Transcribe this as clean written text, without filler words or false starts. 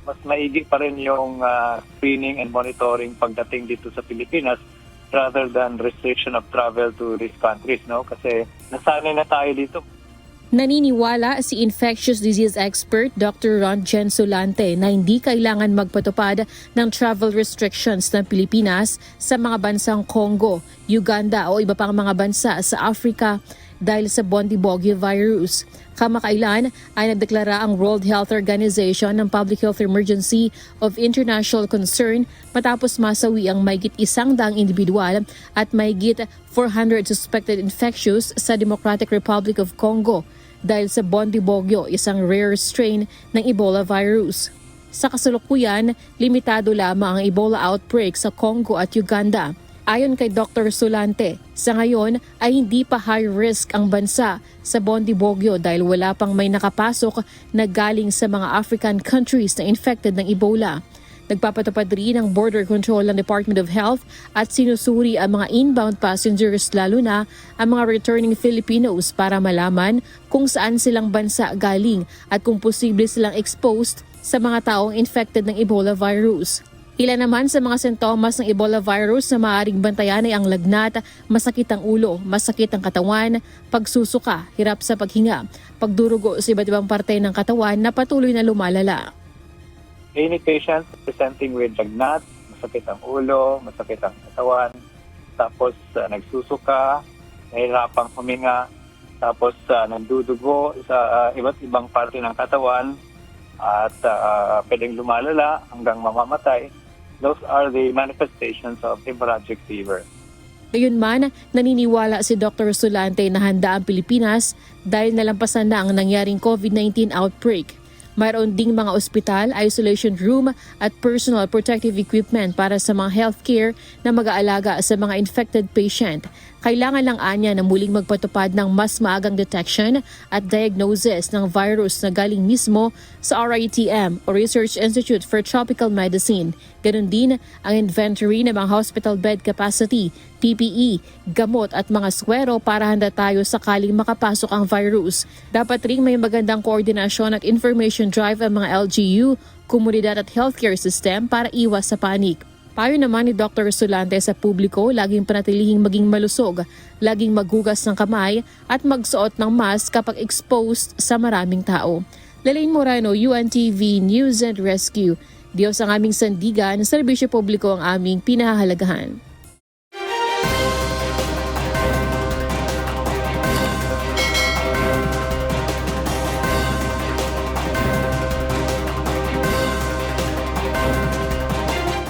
mas maigi pa rin yung screening and monitoring pagdating dito sa Pilipinas rather than restriction of travel to these countries, no? Kasi nasanay na tayo dito. Naniniwala si infectious disease expert Dr. Ron Gensolante na hindi kailangan magpatupad ng travel restrictions ng Pilipinas sa mga bansang Congo, Uganda o iba pang mga bansa sa Africa dahil sa Bundibugyo virus. Kamakailan ay nagdeklara ang World Health Organization ng Public Health Emergency of International Concern matapos masawi ang mahigit 100 individual at mahigit 400 suspected infectious sa Democratic Republic of Congo dahil sa Bundibugyo, isang rare strain ng Ebola virus. Sa kasalukuyan, limitado lamang ang Ebola outbreak sa Congo at Uganda. Ayon kay Dr. Solante, sa ngayon ay hindi pa high risk ang bansa sa Bundibugyo dahil wala pang may nakapasok na galing sa mga African countries na infected ng Ebola. Nagpapatupad rin ang border control ng Department of Health at sinusuri ang mga inbound passengers lalo na ang mga returning Filipinos para malaman kung saan silang bansa galing at kung posible silang exposed sa mga taong infected ng Ebola virus. Ilan naman sa mga sintomas ng Ebola virus na maaaring bantayan ay ang lagnat, masakit ang ulo, masakit ang katawan, pagsusuka, hirap sa paghinga, pagdurugo sa iba't ibang parte ng katawan na patuloy na lumalala. Any patient presenting with lagnat, masakit ang ulo, masakit ang katawan, tapos nagsusuka, nahihirapang huminga, tapos nagdudugo sa iba't ibang parte ng katawan at pwedeng lumalala hanggang mamamatay. Those are the manifestations of hemorrhagic fever. Gayunman, naniniwala si Dr. Solante na handa ang Pilipinas dahil nalampasan na ang nangyaring COVID-19 outbreak. Mayroon ding mga ospital, isolation room at personal protective equipment para sa mga healthcare na mag-aalaga sa mga infected patient. Kailangan lang anya na muling magpatupad ng mas maagang detection at diagnosis ng virus na galing mismo sa RITM o Research Institute for Tropical Medicine. Ganon din ang inventory ng mga hospital bed capacity, PPE, gamot at mga swero para handa tayo sakaling makapasok ang virus. Dapat ring may magandang koordinasyon at information drive ang mga LGU, komunidad at healthcare system para iwas sa panik. Payo naman ni Dr. Solante sa publiko, laging panatilihing maging malusog, laging maghugas ng kamay at magsuot ng mask kapag exposed sa maraming tao. Lalaine Moreno, UNTV News and Rescue. Diyos ang aming sandigan, serbisyo publiko ang aming pinahahalagahan.